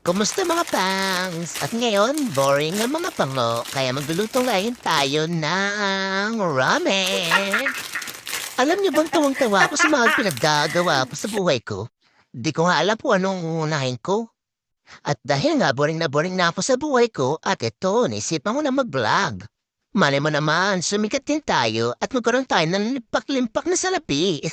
Kumusta mga pangs? At ngayon, boring ang mga pango, kaya magluluto ngayon tayo ng ramen. Alam niyo bang tawang-tawa ako sa mga pinaggagawa ko sa buhay ko? Di ko nga alam kung anong uunahin ko. At dahil nga boring na ako sa buhay ko, at ito, naisipan ko na mag-vlog. Malay mo naman, sumikat din tayo at magkaroon tayo ng limpak-limpak na salapi.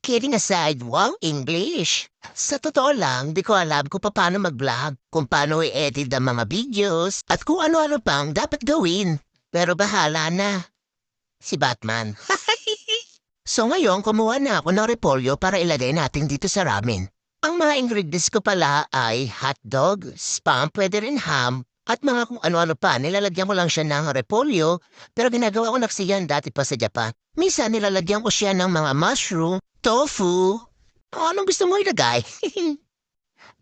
Kidding aside, wow, English! Sa totoo lang, di ko alam kung paano mag-vlog, kung paano i-edit ang mga videos, at kung ano-ano pang dapat gawin. Pero bahala na. Si Batman. So ngayon, kumuha na ako ng repolyo para ilagay natin dito sa ramen. Ang mga ingredients ko pala ay hotdog, spam, pwede rin ham, at mga kung ano-ano pa. Nilalagyan ko lang siya ng repolyo, pero ginagawa ko na kasi yan dati pa sa Japan. Minsan nilalagyan ko siya ng mga mushroom, tofu. O anong gusto mo ilagay?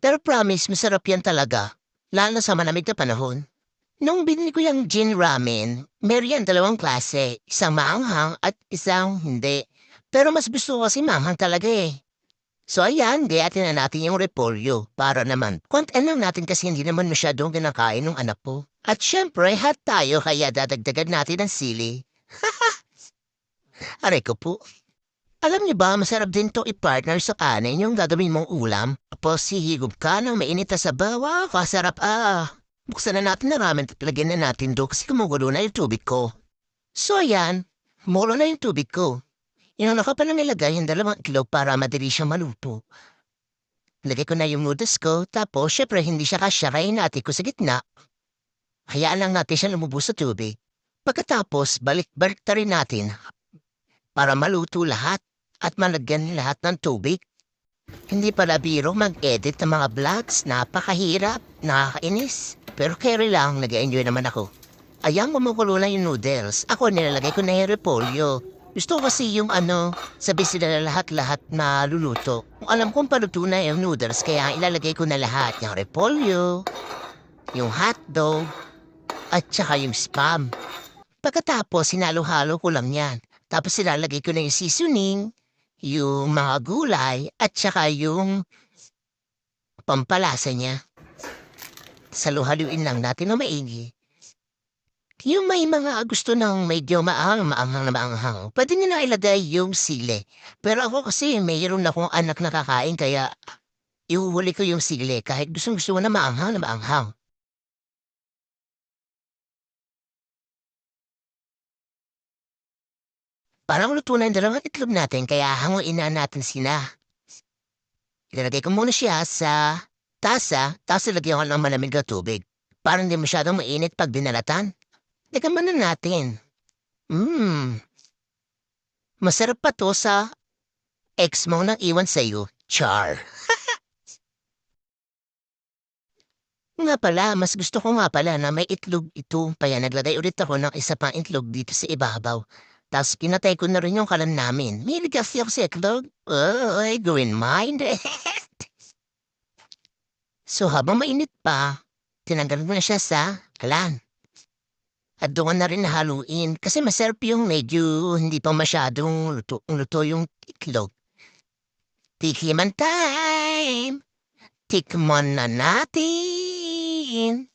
Pero promise, masarap yan talaga. Lalo na sa malamig na panahon. Nung binili ko yung gin ramen, meron yan dalawang klase. Isang maanghang at isang hindi. Pero mas gusto ko kasi maanghang talaga eh. So ayan, gayatin na natin yung repolyo para naman. Kontain lang natin kasi hindi naman masyadong kinakain ng anak ko. At syempre, hot tayo kaya dadagdagan natin ng sili. Aray ko po. Alam niyo ba, masarap din to i-partner sa kanin yung gagawin mong ulam. Tapos hihigop ka ng mainit na sabaw. Wow, kasarap ah. Buksan na natin na ramen at lagyan na natin do kasi kumugulo na yung tubig ko. So ayan, mulo na yung tubig ko. Inuna ko pa lang nilagay yung dalawang itlog para madali siyang maluto. Lagay ko na yung noodles ko, tapos syempre hindi siya kasya kaya natin ko sa gitna. Hayaan lang natin siya lumubos sa tubig. Pagkatapos, balik-balik na rin natin para maluto lahat at malagyan lahat ng tubig. Hindi pala biro mag-edit ng mga vlogs, napakahirap, nakakainis. Pero carry lang, nag-enjoy naman ako. Ayang kumukulo na yung noodles, ako nilalagay ko na yung repolyo. Gusto ko kasi yung sabi sila na lahat-lahat na luluto. Kung alam kong paluto na yung noodles, kaya ilalagay ko na lahat. Yung repolyo, yung hotdog, at saka yung spam. Pagkatapos, sinalo-halo ko lang yan. Tapos ilalagay ko na yung seasoning, yung mga gulay, at saka yung pampalasa niya. Saluhaluin lang natin na maigi. Yung may mga gusto ng medyo maanghang na maanghang, pwede nyo na ilagay yung sili. Pero ako kasi mayroon akong anak na kakain kaya ihuhuli ko yung sili kahit gusto ko na maanghang na maanghang. Parang luto na yung dalawang itlog natin kaya hanguin na natin sina. Ilalagay ko muna siya sa tasa, tapos ilagyan ko ng malamig na tubig. Parang hindi masyadong mainit pag binalatan. Teka muna natin. Masarap pa to sa ex mo nang iwan sa'yo, Char. Nga pala, mas gusto ko nga pala na may itlog ito. Kaya naglagay ulit ako ng isa pang itlog dito sa ibabaw. Tapos pinatay ko na rin yung kalan namin. May kasi ako sa itlog. Oh, I go in mind. So habang mainit pa, tinanggal ko na siya sa kalan. At doon na rin haluin kasi masarap yung medyo hindi pa masyadong luto yung itlog. Tikiman time! Tikman na natin!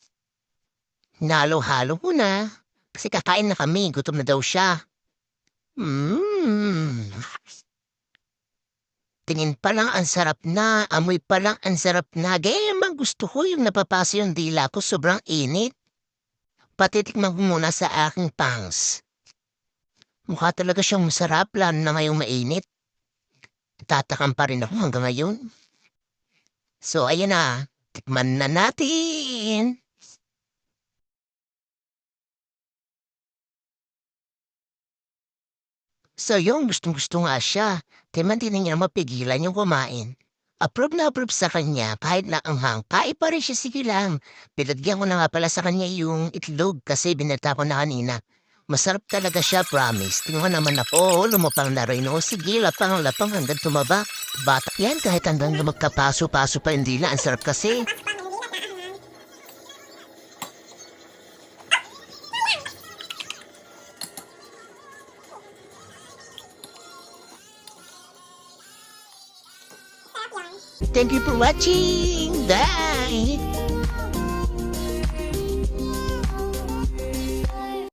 Nalo-halo ko na. Kasi kakain na kami, gutom na daw siya. Tingin pa lang ang sarap na, amoy pa lang ang sarap na. Gaya naman gusto ko yung napapasa yung dila ko, sobrang init. Patitikman ko muna sa aking pangs. Mukha talaga siyang masarap, lalo na ngayong mainit. Tatakam pa rin ako hanggang ngayon. So, ayan na. Tikman na natin. So, yung gustong-gusto nga siya. Kaya di na niya mapigilan yung kumain. Approve na approve sa kanya kahit na anghang. Kain pa rin siya, sige lang. Pinagyan ko na nga pala sa kanya yung itlog kasi binata ko na kanina. Masarap talaga siya, promise. Tingnan naman ako, lumapang na rin. O sige, lapang hanggang tumaba. Bata yan kahit hanggang magkapaso-paso pa hindi na. Ang sarap kasi. Thank you for watching. Bye!